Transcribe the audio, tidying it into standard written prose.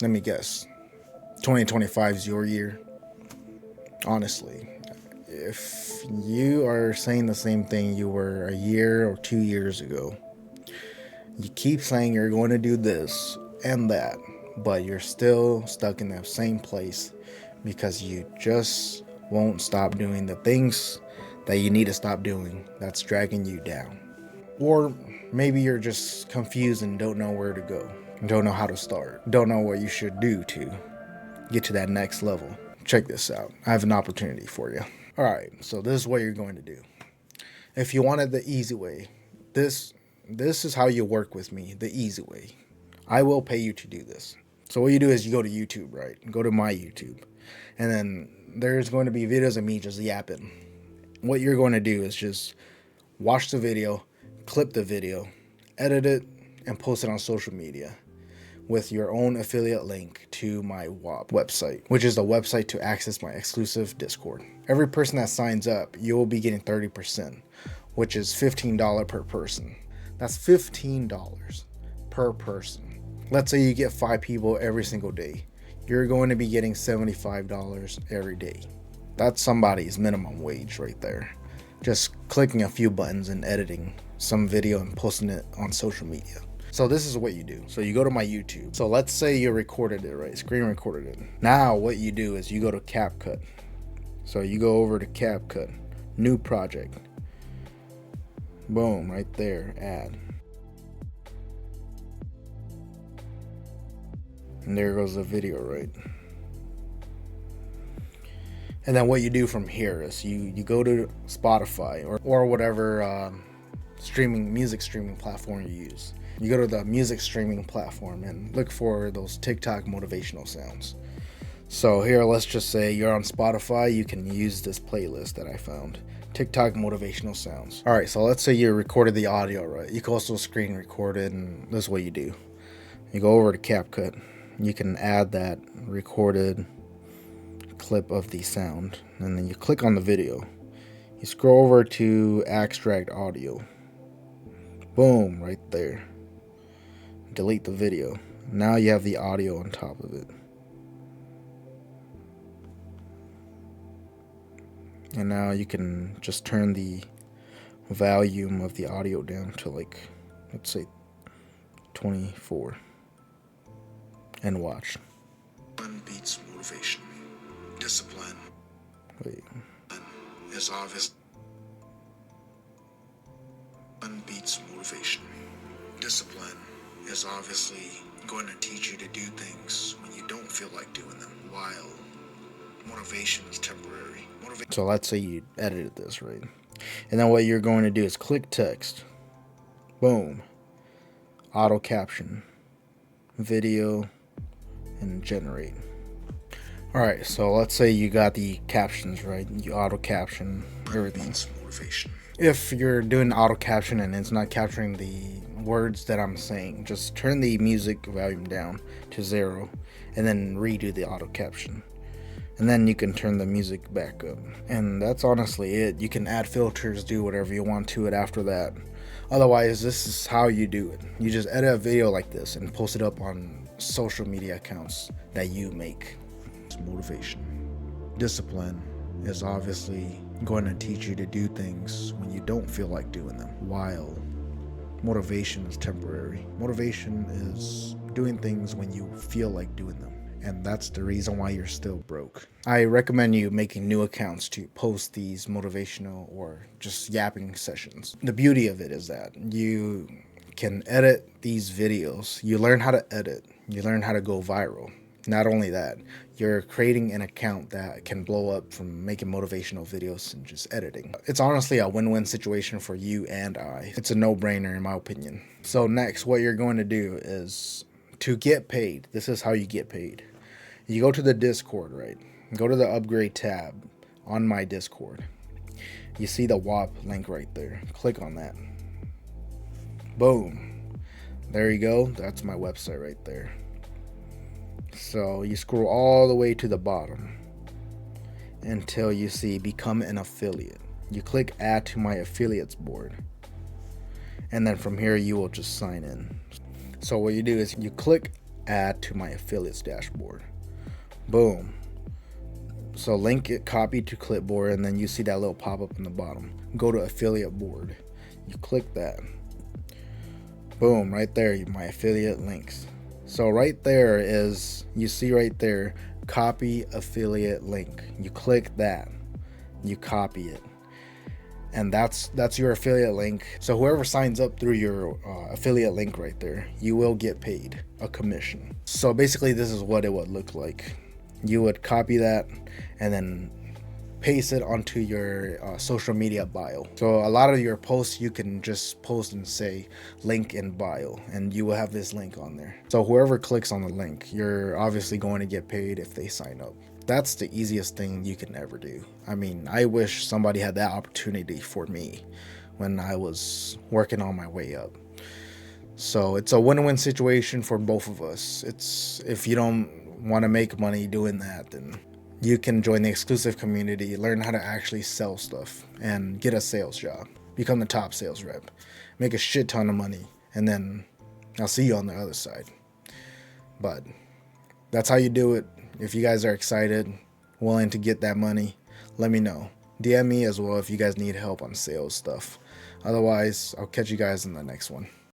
Let me guess. 2025 is your year. Honestly, if you are saying the same thing you were a year or 2 years ago, you keep saying you're going to do this and that, but you're still stuck in that same place because you just won't stop doing the things that you need to stop doing that's dragging you down. Or maybe you're just confused and don't know where to go, don't know how to start, don't know what you should do to get to that next level. Check this out. I have an opportunity for you. All right, so this is what you're going to do. If you wanted the easy way, this this is how you work with me, the easy way. I will pay you to do this. So what you do is you go to YouTube, right? Go to my YouTube. And then there's going to be videos of me just yapping. What you're going to do is just watch the video, clip the video, edit it, and post it on social media with your own affiliate link to my WAP website, which is the website to access my exclusive Discord. Every person that signs up, you will be getting 30%, which is $15 per person. That's $15 per person. Let's say you get 5 people every single day. You're going to be getting $75 every day. That's somebody's minimum wage right there. Just clicking a few buttons and editing some video and posting it on social media. So this is what you do. So you go to my YouTube. So let's say you recorded it, right? Screen recorded it. Now what you do is you go to CapCut. So you go over to CapCut, new project. Boom, right there, add. And there goes the video, right? And then what you do from here is you go to Spotify or whatever music streaming platform you use. You go to the music streaming platform and look for those TikTok motivational sounds. So here, let's just say you're on Spotify, you can use this playlist that I found. TikTok motivational sounds. All right, so let's say you recorded the audio, right? You can also screen record it, and this is what you do. You go over to CapCut. You can add that recorded clip of the sound, and then you click on the video. You scroll over to extract audio. Boom, right there. Delete the video. Now you have the audio on top of it. And now you can just turn the volume of the audio down to, like, let's say 24 and watch. One beats motivation. Discipline. Wait. Is obvious. One beats motivation. Discipline is obviously going to teach you to do things when you don't feel like doing them, while motivation is temporary. So let's say you edited this, right? And then what you're going to do is click text. Boom. Auto caption. Video. And generate. Alright, so let's say you got the captions, right? You auto caption everything. Motivation. If you're doing auto caption and it's not capturing the words that I'm saying, just turn the music volume down to 0 and then redo the auto caption. And then you can turn the music back up. And that's honestly it. You can add filters, do whatever you want to it after that. Otherwise, this is how you do it. You just edit a video like this and post it up on social media accounts that you make. It's motivation. Discipline is obviously going to teach you to do things when you don't feel like doing them, while motivation is temporary. Motivation is doing things when you feel like doing them. And that's the reason why you're still broke. I recommend you making new accounts to post these motivational or just yapping sessions. The beauty of it is that you can edit these videos. You learn how to edit. You learn how to go viral. Not only that, you're creating an account that can blow up from making motivational videos and just editing. It's honestly a win-win situation for you and I. It's a no-brainer in my opinion. So next, what you're going to do is to get paid. This is how you get paid. You go to the Discord, right? Go to the upgrade tab on my Discord. You see the WAP link right there. Click on that. Boom. There you go. That's my website right there. So you scroll all the way to the bottom until you see become an affiliate. You click add to my affiliates board. And then from here you will just sign in. So what you do is you click add to my affiliates dashboard. Boom. So link it, copy to clipboard, and then you see that little pop-up in the bottom. Go to affiliate board. You click that. Boom, right there, my affiliate links. So right there is, you see right there, copy affiliate link. You click that. You copy it. And that's your affiliate link. So whoever signs up through your affiliate link right there, you will get paid a commission. So basically this is what it would look like. You would copy that and then paste it onto your social media bio. So a lot of your posts, you can just post and say link in bio, and you will have this link on there. So whoever clicks on the link, you're obviously going to get paid if they sign up. That's the easiest thing you can ever do. I mean, I wish somebody had that opportunity for me when I was working on my way up. So it's a win-win situation for both of us. It's, if you don't want to make money doing that, then you can join the exclusive community, learn how to actually sell stuff, and get a sales job. Become the top sales rep. Make a shit ton of money, and then I'll see you on the other side. But that's how you do it. If you guys are excited, willing to get that money, let me know. DM me as well if you guys need help on sales stuff. Otherwise, I'll catch you guys in the next one.